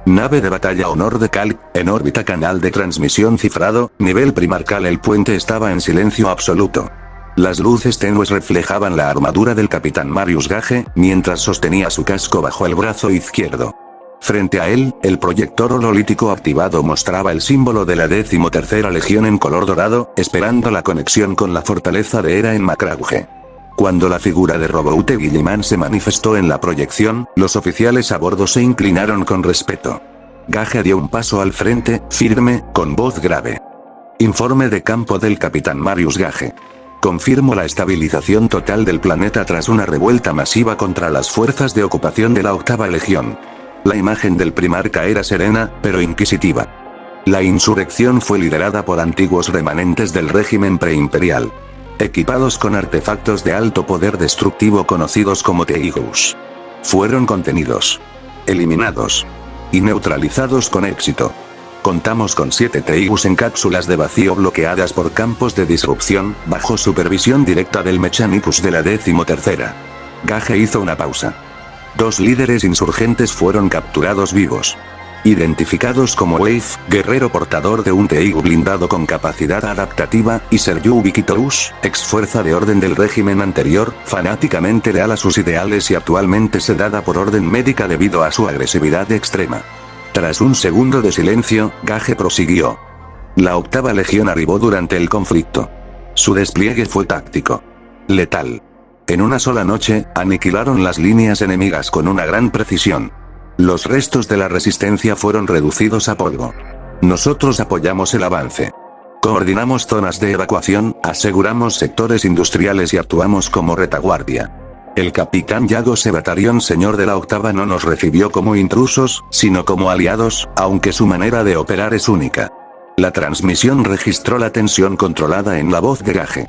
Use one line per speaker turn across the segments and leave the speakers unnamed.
Nave de batalla Honor de Cal, en órbita, canal de transmisión cifrado, nivel primarcal. El puente estaba en silencio absoluto. Las luces tenues reflejaban la armadura del capitán Marius Gage, mientras sostenía su casco bajo el brazo izquierdo. Frente a él, el proyector hololítico activado mostraba el símbolo de la 13ª Legión en color dorado, esperando la conexión con la fortaleza de Hera en Macrauge. Cuando la figura de Roboute Guilliman se manifestó en la proyección, los oficiales a bordo se inclinaron con respeto. Gage dio un paso al frente, firme, con voz grave. Informe de campo del capitán Marius Gage. Confirmo la estabilización total del planeta tras una revuelta masiva contra las fuerzas de ocupación de la 8ª Legión. La imagen del primarca era serena, pero inquisitiva. La insurrección fue liderada por antiguos remanentes del régimen preimperial, equipados con artefactos de alto poder destructivo conocidos como Teigus. Fueron contenidos, eliminados y neutralizados con éxito. Contamos con 7 Teigus en cápsulas de vacío bloqueadas por campos de disrupción, bajo supervisión directa del Mechanicus de la 13ª. Gage hizo una pausa. 2 líderes insurgentes fueron capturados vivos. Identificados como Wave, guerrero portador de un Teigu blindado con capacidad adaptativa, y Sergiu Vikitous, ex fuerza de orden del régimen anterior, fanáticamente leal a sus ideales y actualmente sedada por orden médica debido a su agresividad extrema. Tras un segundo de silencio, Gage prosiguió. La 8ª Legión arribó durante el conflicto. Su despliegue fue táctico, letal. En una sola noche, aniquilaron las líneas enemigas con una gran precisión. Los restos de la resistencia fueron reducidos a polvo. Nosotros apoyamos el avance. Coordinamos zonas de evacuación, aseguramos sectores industriales y actuamos como retaguardia. El capitán Yago Sebatarion, señor de la 8ª, no nos recibió como intrusos, sino como aliados, aunque su manera de operar es única. La transmisión registró la tensión controlada en la voz de Gage.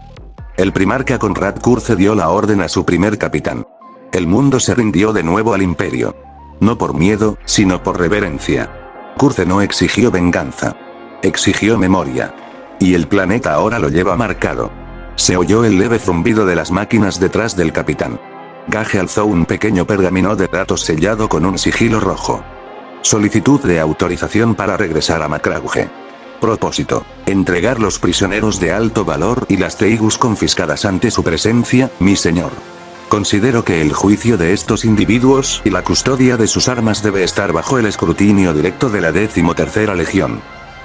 El primarca Conrad Kurze dio la orden a su primer capitán. El mundo se rindió de nuevo al imperio. No por miedo, sino por reverencia. Kurze no exigió venganza. Exigió memoria. Y el planeta ahora lo lleva marcado. Se oyó el leve zumbido de las máquinas detrás del capitán. Gage alzó un pequeño pergamino de datos sellado con un sigilo rojo. Solicitud de autorización para regresar a Macrauge. Propósito: entregar los prisioneros de alto valor y las Teigus confiscadas ante su presencia, mi señor. Considero que el juicio de estos individuos y la custodia de sus armas debe estar bajo el escrutinio directo de la 13ª Legión.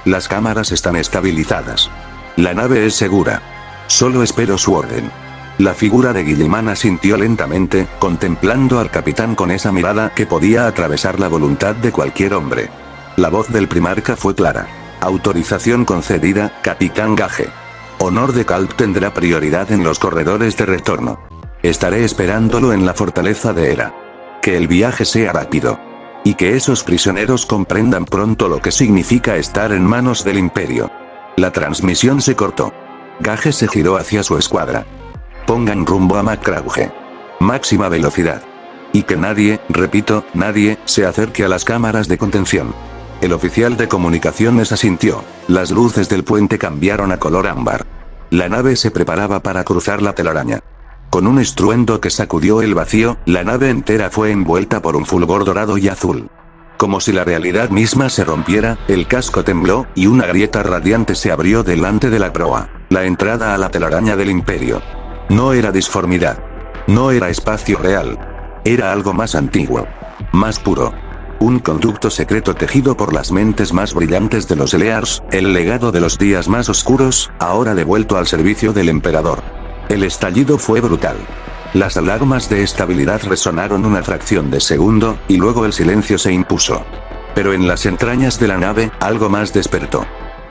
Las cámaras están estabilizadas. La nave es segura. Solo espero su orden. La figura de Guilliman asintió lentamente, contemplando al capitán con esa mirada que podía atravesar la voluntad de cualquier hombre. La voz del primarca fue clara. Autorización concedida, capitán Gage. Honor de Cal tendrá prioridad en los corredores de retorno. Estaré esperándolo en la fortaleza de Hera. Que el viaje sea rápido. Y que esos prisioneros comprendan pronto lo que significa estar en manos del imperio. La transmisión se cortó. Gage se giró hacia su escuadra. Pongan rumbo a Macrauge. Máxima velocidad. Y que nadie, repito, nadie, se acerque a las cámaras de contención. El oficial de comunicaciones asintió. Las luces del puente cambiaron a color ámbar. La nave se preparaba para cruzar la telaraña. Con un estruendo que sacudió el vacío, la nave entera fue envuelta por un fulgor dorado y azul. Como si la realidad misma se rompiera, el casco tembló, y una grieta radiante se abrió delante de la proa, la entrada a la telaraña del imperio. No era disformidad. No era espacio real. Era algo más antiguo. Más puro. Un conducto secreto tejido por las mentes más brillantes de los Elears, el legado de los días más oscuros, ahora devuelto al servicio del emperador. El estallido fue brutal. Las alarmas de estabilidad resonaron una fracción de segundo, y luego el silencio se impuso. Pero en las entrañas de la nave, algo más despertó.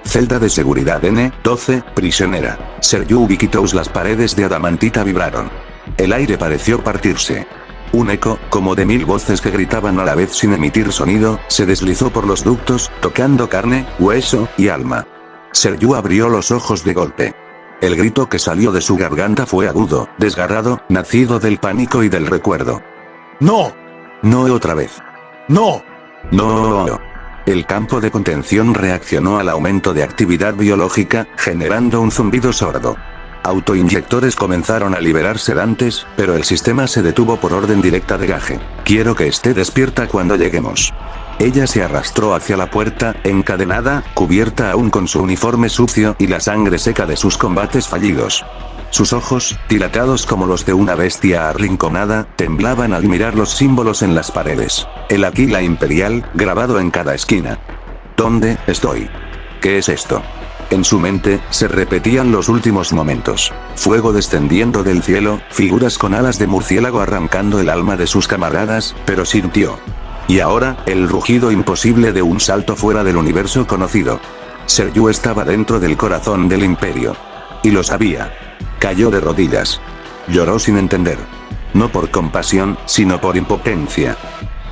Celda de seguridad N-12, prisionera. Sergiu Vikitous. Las paredes de adamantita vibraron. El aire pareció partirse. Un eco, como de 1000 voces que gritaban a la vez sin emitir sonido, se deslizó por los ductos, tocando carne, hueso y alma. Sergiu abrió los ojos de golpe. El grito que salió de su garganta fue agudo, desgarrado, nacido del pánico y del recuerdo. ¡No! No otra vez. ¡No! ¡No! El campo de contención reaccionó al aumento de actividad biológica, generando un zumbido sordo. Autoinyectores comenzaron a liberar sedantes, pero el sistema se detuvo por orden directa de Gage. Quiero que esté despierta cuando lleguemos. Ella se arrastró hacia la puerta, encadenada, cubierta aún con su uniforme sucio y la sangre seca de sus combates fallidos. Sus ojos, dilatados como los de una bestia arrinconada, temblaban al mirar los símbolos en las paredes. El Aquila Imperial, grabado en cada esquina. ¿Dónde estoy? ¿Qué es esto? En su mente, se repetían los últimos momentos. Fuego descendiendo del cielo, figuras con alas de murciélago arrancando el alma de sus camaradas, pero sintió. Y ahora, el rugido imposible de un salto fuera del universo conocido. Seryu estaba dentro del corazón del imperio. Y lo sabía. Cayó de rodillas. Lloró sin entender. No por compasión, sino por impotencia.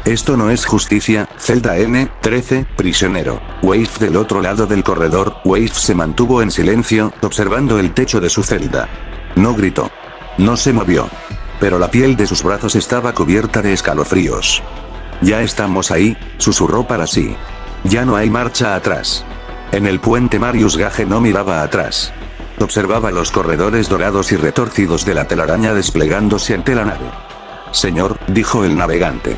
Esto no es justicia. Celda N-13, prisionero. Wave del otro lado del corredor. Wave se mantuvo en silencio, observando el techo de su celda. No gritó. No se movió. Pero la piel de sus brazos estaba cubierta de escalofríos. Ya estamos ahí, susurró para sí. Ya no hay marcha atrás. En el puente Marius Gage no miraba atrás. Observaba los corredores dorados y retorcidos de la telaraña desplegándose ante la nave. Señor, dijo el navegante.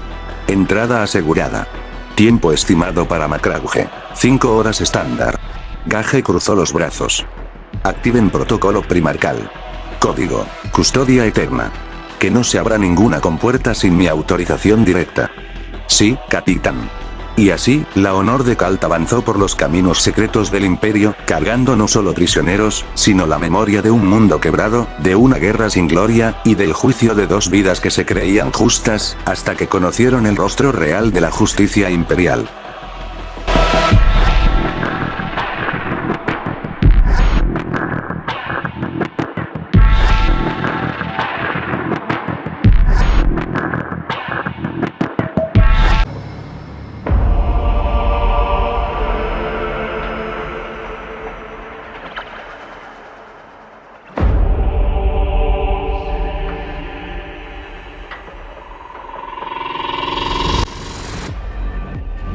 Entrada asegurada. Tiempo estimado para Macrauge. 5 horas estándar. Gage cruzó los brazos. Activen protocolo primarcal. Código. Custodia eterna. Que no se abra ninguna compuerta sin mi autorización directa. Sí, capitán. Y así, la Honor de Kalt avanzó por los caminos secretos del imperio, cargando no solo prisioneros, sino la memoria de un mundo quebrado, de una guerra sin gloria, y del juicio de 2 vidas que se creían justas, hasta que conocieron el rostro real de la justicia imperial.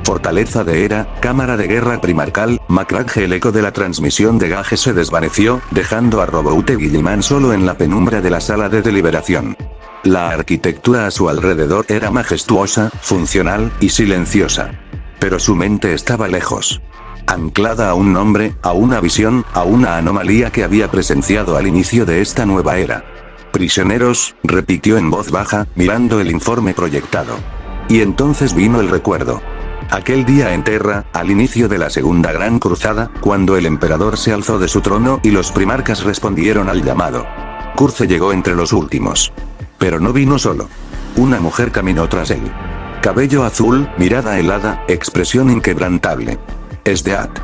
Fortaleza de Hera, cámara de guerra primarcal, Macrauge. El eco de la transmisión de Gage se desvaneció, dejando a Roboute y Guilliman solo en la penumbra de la sala de deliberación. La arquitectura a su alrededor era majestuosa, funcional y silenciosa. Pero su mente estaba lejos. Anclada a un nombre, a una visión, a una anomalía que había presenciado al inicio de esta nueva era. Prisioneros, repitió en voz baja, mirando el informe proyectado. Y entonces vino el recuerdo. Aquel día en Terra, al inicio de la Segunda Gran Cruzada, cuando el emperador se alzó de su trono y los primarcas respondieron al llamado. Curze llegó entre los últimos. Pero no vino solo. Una mujer caminó tras él. Cabello azul, mirada helada, expresión inquebrantable. Esdeat.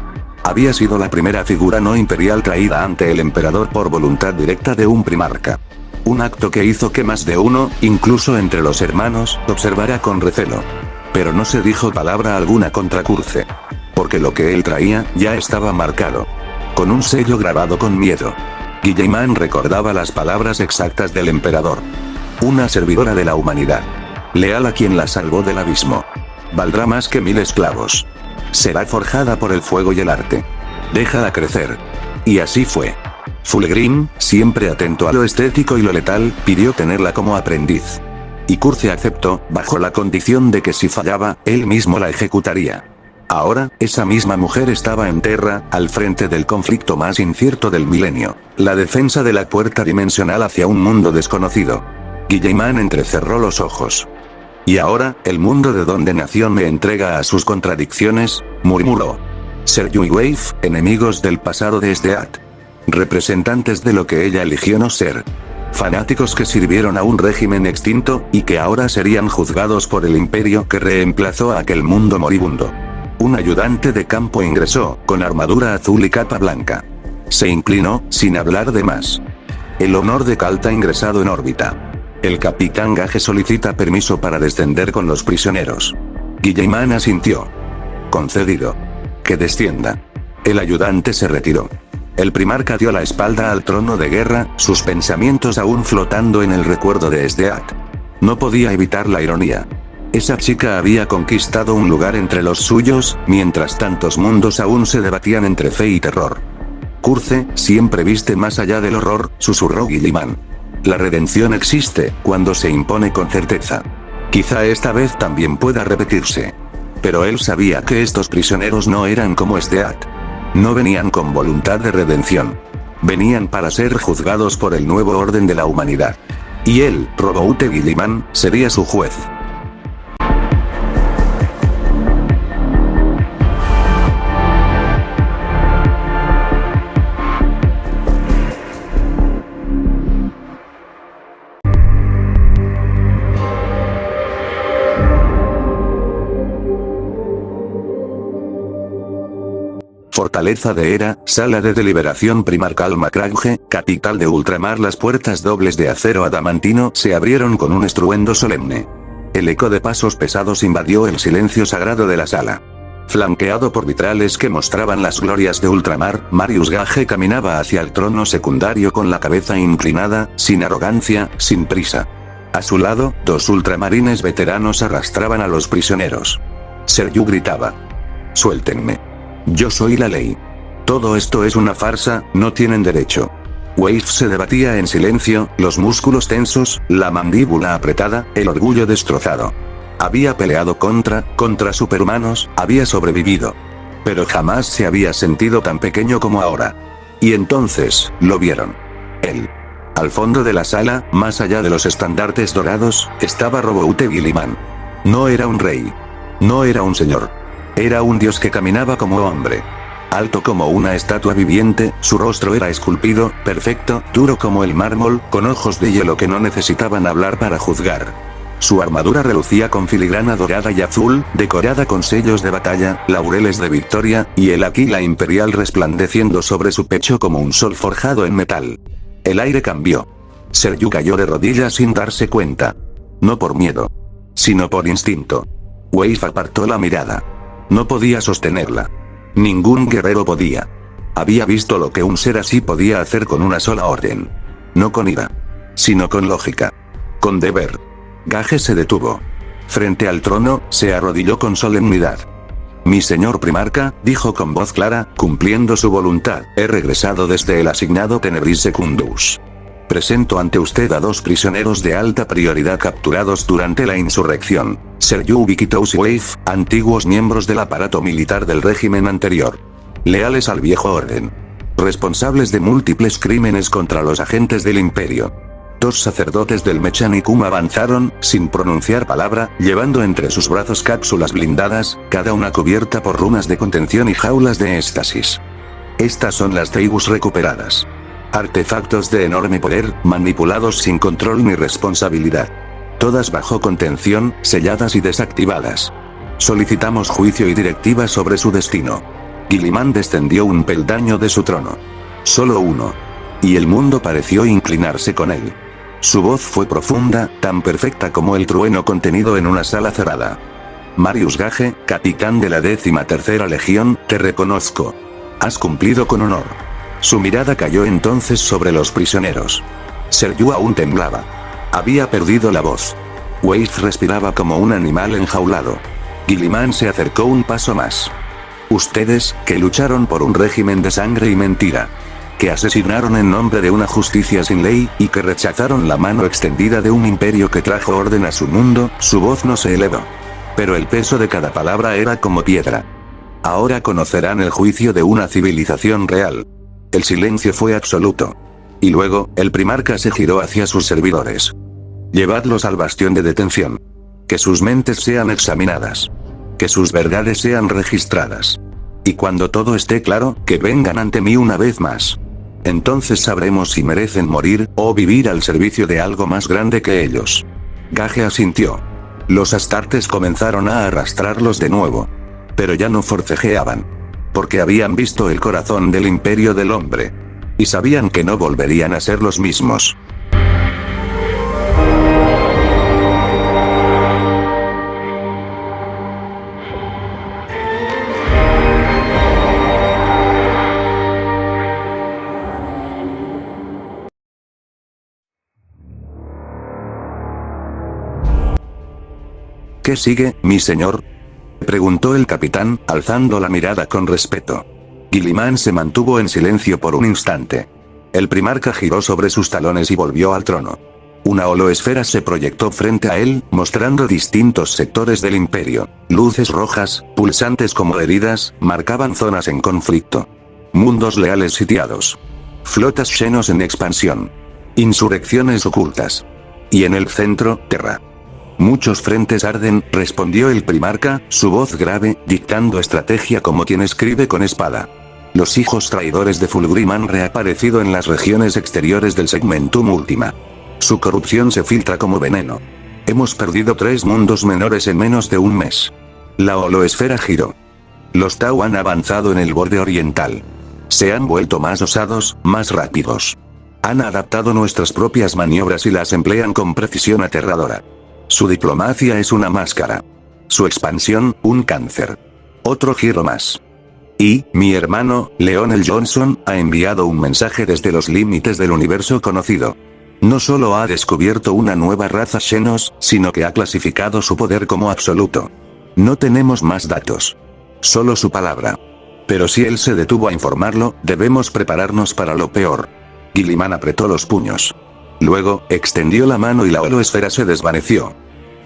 Había sido la primera figura no imperial traída ante el emperador por voluntad directa de un primarca. Un acto que hizo que más de uno, incluso entre los hermanos, observara con recelo. Pero no se dijo palabra alguna contra Curze. Porque lo que él traía, ya estaba marcado. Con un sello grabado con miedo. Guilliman recordaba las palabras exactas del emperador. Una servidora de la humanidad. Leal a quien la salvó del abismo. Valdrá más que 1000 esclavos. Será forjada por el fuego y el arte. Déjala crecer. Y así fue. Fulgrim, siempre atento a lo estético y lo letal, pidió tenerla como aprendiz. Y Curze aceptó, bajo la condición de que si fallaba, él mismo la ejecutaría. Ahora, esa misma mujer estaba en Terra, al frente del conflicto más incierto del milenio, la defensa de la puerta dimensional hacia un mundo desconocido. Guilliman entrecerró los ojos. Y ahora, el mundo de donde nació me entrega a sus contradicciones, murmuró. Seryu y Wave, enemigos del pasado de Esdeat. Representantes de lo que ella eligió no ser. Fanáticos que sirvieron a un régimen extinto, y que ahora serían juzgados por el imperio que reemplazó a aquel mundo moribundo. Un ayudante de campo ingresó, con armadura azul y capa blanca. Se inclinó, sin hablar de más. El Honor de Kalt ha ingresado en órbita. El capitán Gage solicita permiso para descender con los prisioneros. Guilliman asintió. Concedido. Que descienda. El ayudante se retiró. El primarca dio la espalda al trono de guerra, sus pensamientos aún flotando en el recuerdo de Esdeat. No podía evitar la ironía. Esa chica había conquistado un lugar entre los suyos, mientras tantos mundos aún se debatían entre fe y terror. Curze, siempre viste más allá del horror, susurró Guilliman. La redención existe, cuando se impone con certeza. Quizá esta vez también pueda repetirse. Pero él sabía que estos prisioneros no eran como Stead. No venían con voluntad de redención. Venían para ser juzgados por el nuevo orden de la humanidad. Y él, Roboute Guilliman, sería su juez. Fortaleza de Hera, sala de deliberación primarcal Macragge, capital de ultramar. Las puertas dobles de acero adamantino se abrieron con un estruendo solemne. El eco de pasos pesados invadió el silencio sagrado de la sala. Flanqueado por vitrales que mostraban las glorias de ultramar, Marius Gage caminaba hacia el trono secundario con la cabeza inclinada, sin arrogancia, sin prisa. A su lado, 2 ultramarines veteranos arrastraban a los prisioneros. Seryu gritaba: «Suéltenme. Yo soy la ley. Todo esto es una farsa, no tienen derecho». Wave se debatía en silencio, los músculos tensos, la mandíbula apretada, el orgullo destrozado. Había peleado contra superhumanos, había sobrevivido. Pero jamás se había sentido tan pequeño como ahora. Y entonces, lo vieron. Él. Al fondo de la sala, más allá de los estandartes dorados, estaba Roboute Guilliman. No era un rey. No era un señor. Era un dios que caminaba como hombre. Alto como una estatua viviente, su rostro era esculpido, perfecto, duro como el mármol, con ojos de hielo que no necesitaban hablar para juzgar. Su armadura relucía con filigrana dorada y azul, decorada con sellos de batalla, laureles de victoria, y el aquila imperial resplandeciendo sobre su pecho como un sol forjado en metal. El aire cambió. Seryu cayó de rodillas sin darse cuenta. No por miedo, sino por instinto. Wave apartó la mirada. No podía sostenerla. Ningún guerrero podía. Había visto lo que un ser así podía hacer con una sola orden. No con ira, sino con lógica. Con deber. Gage se detuvo. Frente al trono, se arrodilló con solemnidad. «Mi señor primarca», dijo con voz clara, cumpliendo su voluntad, «he regresado desde el asignado Tenebris Secundus. Presento ante usted a 2 prisioneros de alta prioridad capturados durante la insurrección. Seryu Ubiquitous y Wave, antiguos miembros del aparato militar del régimen anterior. Leales al viejo orden. Responsables de múltiples crímenes contra los agentes del imperio». 2 sacerdotes del Mechanicum avanzaron, sin pronunciar palabra, llevando entre sus brazos cápsulas blindadas, cada una cubierta por runas de contención y jaulas de éxtasis. Estas son las Teibus recuperadas. Artefactos de enorme poder, manipulados sin control ni responsabilidad. Todas bajo contención, selladas y desactivadas. Solicitamos juicio y directiva sobre su destino. Guilliman descendió un peldaño de su trono. Solo uno. Y el mundo pareció inclinarse con él. Su voz fue profunda, tan perfecta como el trueno contenido en una sala cerrada. «Marius Gage, capitán de la 13ª Legión, te reconozco. Has cumplido con honor». Su mirada cayó entonces sobre los prisioneros. Seryu aún temblaba. Había perdido la voz. Wave respiraba como un animal enjaulado. Guilliman se acercó un paso más. «Ustedes, que lucharon por un régimen de sangre y mentira. Que asesinaron en nombre de una justicia sin ley, y que rechazaron la mano extendida de un imperio que trajo orden a su mundo», su voz no se elevó. Pero el peso de cada palabra era como piedra. «Ahora conocerán el juicio de una civilización real». El silencio fue absoluto. Y luego, el primarca se giró hacia sus servidores. «Llevadlos al bastión de detención. Que sus mentes sean examinadas. Que sus verdades sean registradas. Y cuando todo esté claro, que vengan ante mí una vez más. Entonces sabremos si merecen morir, o vivir al servicio de algo más grande que ellos». Gage asintió. Los astartes comenzaron a arrastrarlos de nuevo. Pero ya no forcejeaban. Porque habían visto el corazón del imperio del hombre. Y sabían que no volverían a ser los mismos. «¿Qué sigue, mi señor?», preguntó el capitán, alzando la mirada con respeto. Guilliman se mantuvo en silencio por un instante. El primarca giró sobre sus talones y volvió al trono. Una holoesfera se proyectó frente a él, mostrando distintos sectores del imperio. Luces rojas, pulsantes como heridas, marcaban zonas en conflicto. Mundos leales sitiados. Flotas Xenos en expansión. Insurrecciones ocultas. Y en el centro, Terra. Muchos frentes arden, respondió el primarca, su voz grave, dictando estrategia como quien escribe con espada. Los hijos traidores de Fulgrim han reaparecido en las regiones exteriores del Segmentum Ultima. Su corrupción se filtra como veneno. Hemos perdido 3 mundos menores en menos de un mes. La holoesfera giró. Los Tau han avanzado en el borde oriental. Se han vuelto más osados, más rápidos. Han adaptado nuestras propias maniobras y las emplean con precisión aterradora. Su diplomacia es una máscara. Su expansión, un cáncer. Otro giro más. Y, mi hermano, Leonel Johnson, ha enviado un mensaje desde los límites del universo conocido. No solo ha descubierto una nueva raza Xenos, sino que ha clasificado su poder como absoluto. No tenemos más datos. Solo su palabra. Pero si él se detuvo a informarlo, debemos prepararnos para lo peor. Guilliman apretó los puños. Luego, extendió la mano y la holoesfera se desvaneció.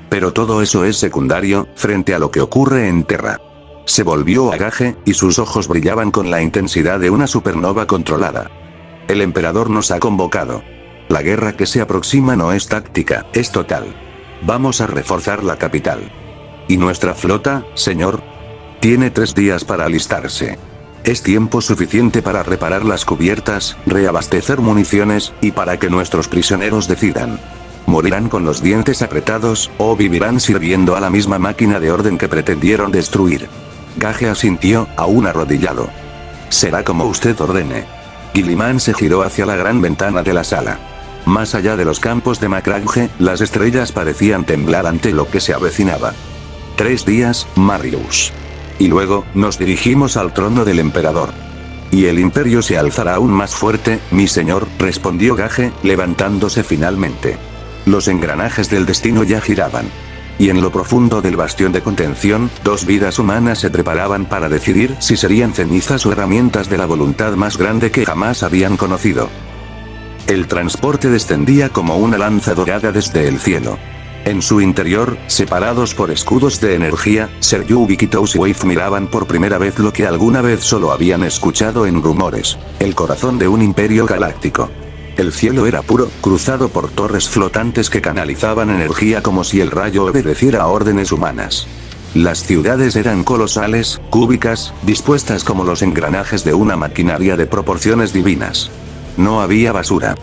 Pero todo eso es secundario, frente a lo que ocurre en Terra. Se volvió a Gage, y sus ojos brillaban con la intensidad de una supernova controlada. El emperador nos ha convocado. La guerra que se aproxima no es táctica, es total. Vamos a reforzar la capital. ¿Y nuestra flota, señor? Tiene 3 días para alistarse. Es tiempo suficiente para reparar las cubiertas, reabastecer municiones, y para que nuestros prisioneros decidan. Morirán con los dientes apretados, o vivirán sirviendo a la misma máquina de orden que pretendieron destruir. Gage asintió, aún arrodillado. Será como usted ordene. Guilliman se giró hacia la gran ventana de la sala. Más allá de los campos de Macragge, las estrellas parecían temblar ante lo que se avecinaba. 3 días, Marius. Y luego, nos dirigimos al trono del emperador. Y el imperio se alzará aún más fuerte, mi señor, respondió Gage, levantándose finalmente. Los engranajes del destino ya giraban. Y en lo profundo del bastión de contención, 2 vidas humanas se preparaban para decidir si serían cenizas o herramientas de la voluntad más grande que jamás habían conocido. El transporte descendía como una lanza dorada desde el cielo. En su interior, separados por escudos de energía, Seryu, Vikitous y Wave miraban por primera vez lo que alguna vez solo habían escuchado en rumores: el corazón de un imperio galáctico. El cielo era puro, cruzado por torres flotantes que canalizaban energía como si el rayo obedeciera a órdenes humanas. Las ciudades eran colosales, cúbicas, dispuestas como los engranajes de una maquinaria de proporciones divinas. No había basura.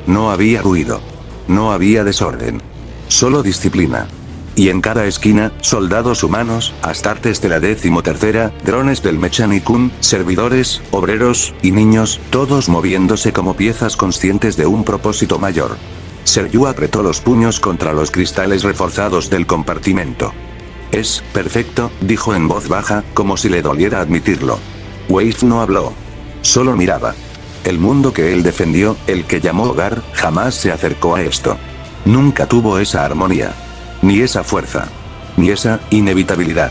No había ruido. No había desorden. Solo disciplina. Y en cada esquina, soldados humanos, astartes de la 13ª, drones del Mechanicum, servidores, obreros, y niños, todos moviéndose como piezas conscientes de un propósito mayor. Seryu apretó los puños contra los cristales reforzados del compartimento. Es perfecto, dijo en voz baja, como si le doliera admitirlo. Wave no habló. Solo miraba. El mundo que él defendió, el que llamó hogar, jamás se acercó a esto. Nunca tuvo esa armonía. Ni esa fuerza. Ni esa inevitabilidad.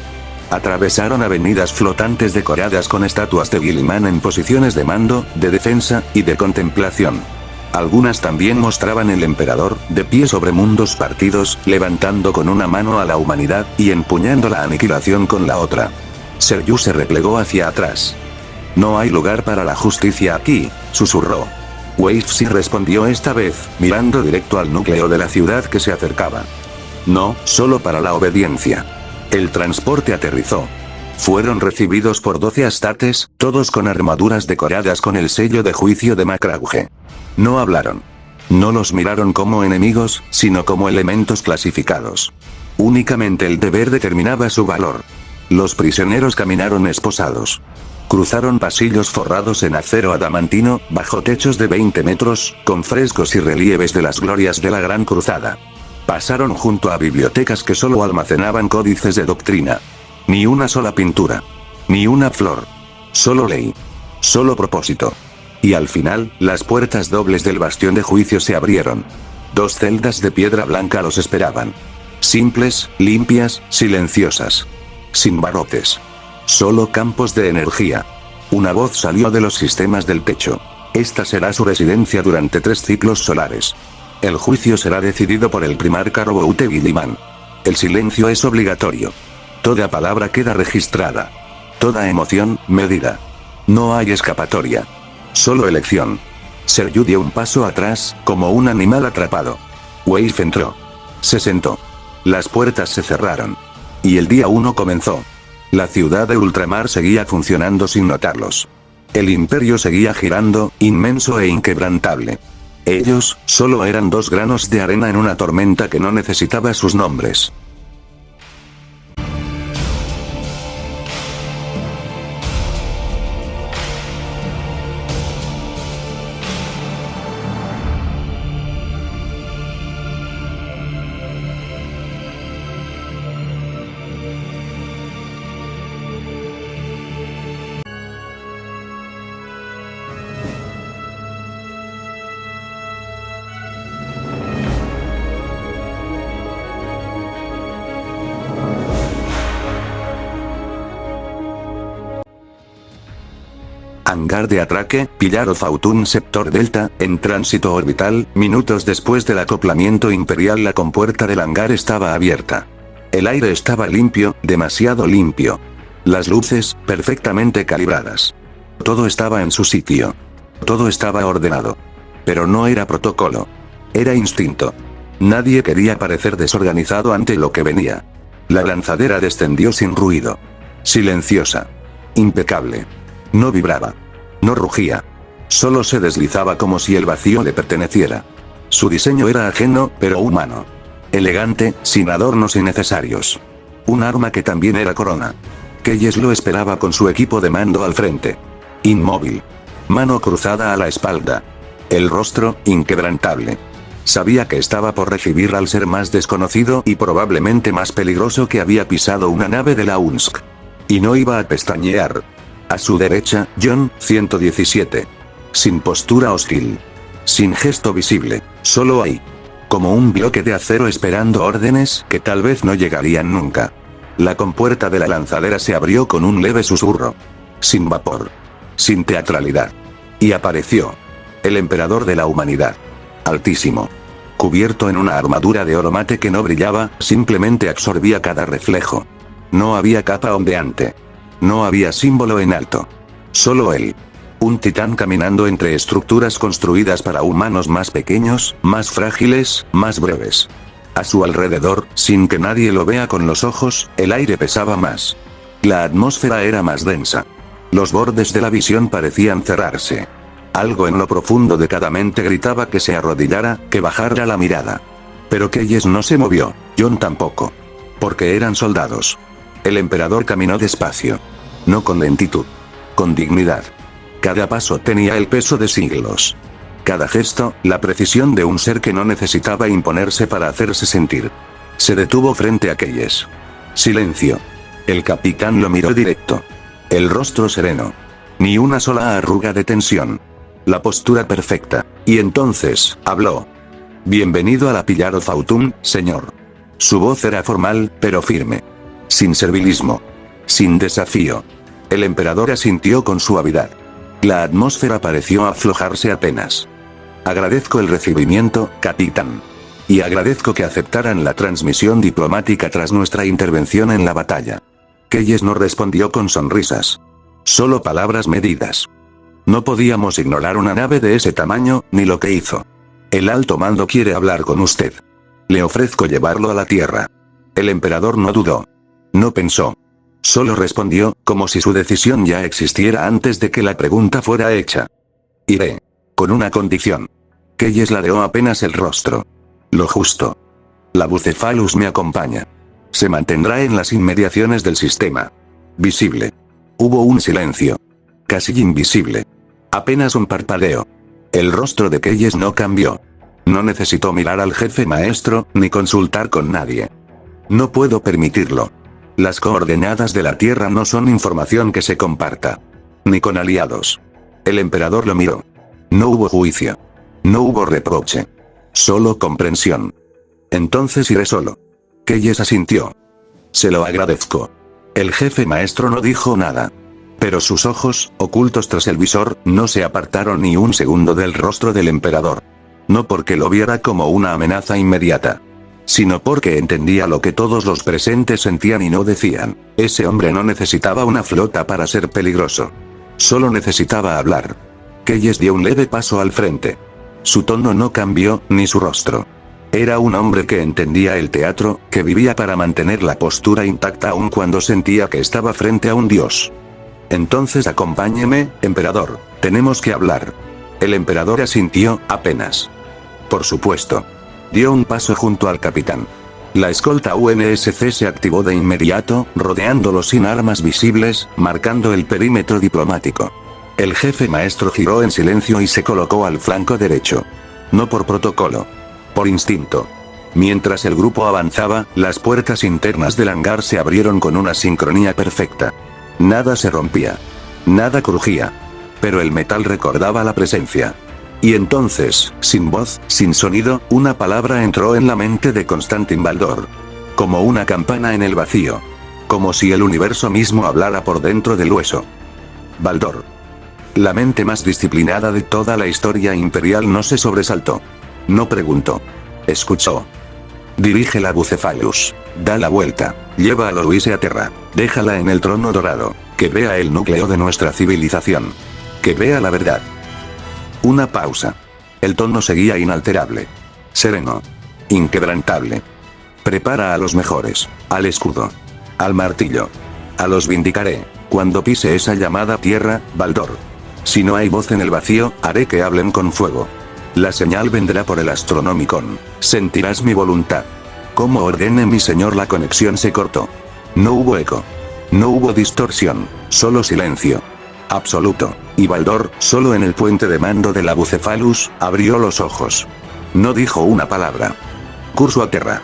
Atravesaron avenidas flotantes decoradas con estatuas de Guilliman en posiciones de mando, de defensa, y de contemplación. Algunas también mostraban el emperador, de pie sobre mundos partidos, levantando con una mano a la humanidad, y empuñando la aniquilación con la otra. Seryu se replegó hacia atrás. No hay lugar para la justicia aquí, susurró. Wave sí respondió esta vez, mirando directo al núcleo de la ciudad que se acercaba. No, solo para la obediencia. El transporte aterrizó. Fueron recibidos por 12 astartes, todos con armaduras decoradas con el sello de juicio de Macragge. No hablaron. No los miraron como enemigos, sino como elementos clasificados. Únicamente el deber determinaba su valor. Los prisioneros caminaron esposados. Cruzaron pasillos forrados en acero adamantino, bajo techos de 20 metros, con frescos y relieves de las glorias de la Gran Cruzada. Pasaron junto a bibliotecas que solo almacenaban códices de doctrina. Ni una sola pintura. Ni una flor. Solo ley. Solo propósito. Y al final, las puertas dobles del bastión de juicio se abrieron. 2 celdas de piedra blanca los esperaban. Simples, limpias, silenciosas. Sin barrotes. Solo campos de energía. Una voz salió de los sistemas del techo. Esta será su residencia durante 3 ciclos solares. El juicio será decidido por el primarca Roboute Guilliman. El silencio es obligatorio. Toda palabra queda registrada. Toda emoción, medida. No hay escapatoria. Solo elección. Seryu dio un paso atrás, como un animal atrapado. Wave entró. Se sentó. Las puertas se cerraron. Y el día 1 comenzó. La ciudad de Ultramar seguía funcionando sin notarlos. El imperio seguía girando, inmenso e inquebrantable. Ellos, solo eran 2 granos de arena en una tormenta que no necesitaba sus nombres. Hangar de atraque, Pillaro Fautun Sector Delta, en tránsito orbital. Minutos después del acoplamiento imperial la compuerta del hangar estaba abierta. El aire estaba limpio, demasiado limpio. Las luces, perfectamente calibradas. Todo estaba en su sitio. Todo estaba ordenado. Pero no era protocolo. Era instinto. Nadie quería parecer desorganizado ante lo que venía. La lanzadera descendió sin ruido. Silenciosa. Impecable. No vibraba. No rugía. Solo se deslizaba como si el vacío le perteneciera. Su diseño era ajeno, pero humano. Elegante, sin adornos innecesarios. Un arma que también era corona. Keyes lo esperaba con su equipo de mando al frente. Inmóvil. Mano cruzada a la espalda. El rostro, inquebrantable. Sabía que estaba por recibir al ser más desconocido y probablemente más peligroso que había pisado una nave de la UNSC. Y no iba a pestañear. A su derecha, John, 117. Sin postura hostil. Sin gesto visible, solo ahí. Como un bloque de acero esperando órdenes que tal vez no llegarían nunca. La compuerta de la lanzadera se abrió con un leve susurro. Sin vapor. Sin teatralidad. Y apareció. El emperador de la humanidad. Altísimo. Cubierto en una armadura de oro mate que no brillaba, simplemente absorbía cada reflejo. No había capa ondeante. No había símbolo en alto. Solo él. Un titán caminando entre estructuras construidas para humanos más pequeños, más frágiles, más breves. A su alrededor, sin que nadie lo vea con los ojos, el aire pesaba más. La atmósfera era más densa. Los bordes de la visión parecían cerrarse. Algo en lo profundo de cada mente gritaba que se arrodillara, que bajara la mirada. Pero Keyes no se movió, John tampoco. Porque eran soldados. El emperador caminó despacio. No con lentitud. Con dignidad. Cada paso tenía el peso de siglos. Cada gesto, la precisión de un ser que no necesitaba imponerse para hacerse sentir. Se detuvo frente a Keyes. Silencio. El capitán lo miró directo. El rostro sereno. Ni una sola arruga de tensión. La postura perfecta. Y entonces, habló. Bienvenido a la Pillaro Fautun, señor. Su voz era formal, pero firme. Sin servilismo. Sin desafío. El emperador asintió con suavidad. La atmósfera pareció aflojarse apenas. Agradezco el recibimiento, capitán. Y agradezco que aceptaran la transmisión diplomática tras nuestra intervención en la batalla. Keyes no respondió con sonrisas. Solo palabras medidas. No podíamos ignorar una nave de ese tamaño, ni lo que hizo. El alto mando quiere hablar con usted. Le ofrezco llevarlo a la tierra. El emperador no dudó. No pensó. Solo respondió, como si su decisión ya existiera antes de que la pregunta fuera hecha. Iré. Con una condición. Keyes ladeó apenas el rostro. Lo justo. La Bucephalus me acompaña. Se mantendrá en las inmediaciones del sistema. Visible. Hubo un silencio. Casi invisible. Apenas un parpadeo. El rostro de Keyes no cambió. No necesitó mirar al jefe maestro, ni consultar con nadie. No puedo permitirlo. Las coordenadas de la Tierra no son información que se comparta. Ni con aliados. El emperador lo miró. No hubo juicio. No hubo reproche. Solo comprensión. Entonces iré solo. Keyes asintió. Se lo agradezco. El jefe maestro no dijo nada. Pero sus ojos, ocultos tras el visor, no se apartaron ni un segundo del rostro del emperador. No porque lo viera como una amenaza inmediata, sino porque entendía lo que todos los presentes sentían y no decían. Ese hombre no necesitaba una flota para ser peligroso. Solo necesitaba hablar. Keyes dio un leve paso al frente. Su tono no cambió, ni su rostro. Era un hombre que entendía el teatro, que vivía para mantener la postura intacta aun cuando sentía que estaba frente a un dios. Entonces acompáñeme, emperador, tenemos que hablar. El emperador asintió, apenas. Por supuesto. Dio un paso junto al capitán. La escolta UNSC se activó de inmediato, rodeándolo sin armas visibles, marcando el perímetro diplomático. El jefe maestro giró en silencio y se colocó al flanco derecho. No por protocolo. Por instinto. Mientras el grupo avanzaba, las puertas internas del hangar se abrieron con una sincronía perfecta. Nada se rompía. Nada crujía. Pero el metal recordaba la presencia. Y entonces, sin voz, sin sonido, una palabra entró en la mente de Constantin Baldor. Como una campana en el vacío. Como si el universo mismo hablara por dentro del hueso. Baldor. La mente más disciplinada de toda la historia imperial no se sobresaltó. No preguntó. Escuchó. Dirige la Bucephalus. Da la vuelta. Lleva a Louise a Terra. Déjala en el trono dorado. Que vea el núcleo de nuestra civilización. Que vea la verdad. Una pausa. El tono seguía inalterable. Sereno. Inquebrantable. Prepara a los mejores. Al escudo. Al martillo. A los vindicaré. Cuando pise esa llamada tierra, Baldor. Si no hay voz en el vacío, haré que hablen con fuego. La señal vendrá por el Astronomicon. Sentirás mi voluntad. Como ordene mi señor, la conexión se cortó. No hubo eco. No hubo distorsión. Solo silencio. Absoluto. Y Baldor, solo en el puente de mando de la Bucephalus, abrió los ojos. No dijo una palabra. Curso a Terra.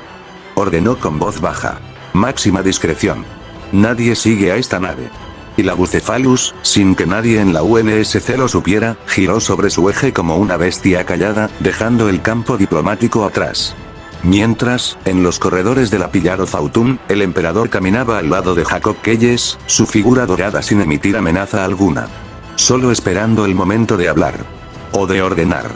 Ordenó con voz baja. Máxima discreción. Nadie sigue a esta nave. Y la Bucephalus, sin que nadie en la UNSC lo supiera, giró sobre su eje como una bestia callada, dejando el campo diplomático atrás. Mientras, en los corredores de la Pillaroth Autumn, el emperador caminaba al lado de Jacob Keyes, su figura dorada sin emitir amenaza alguna. Solo esperando el momento de hablar. O de ordenar.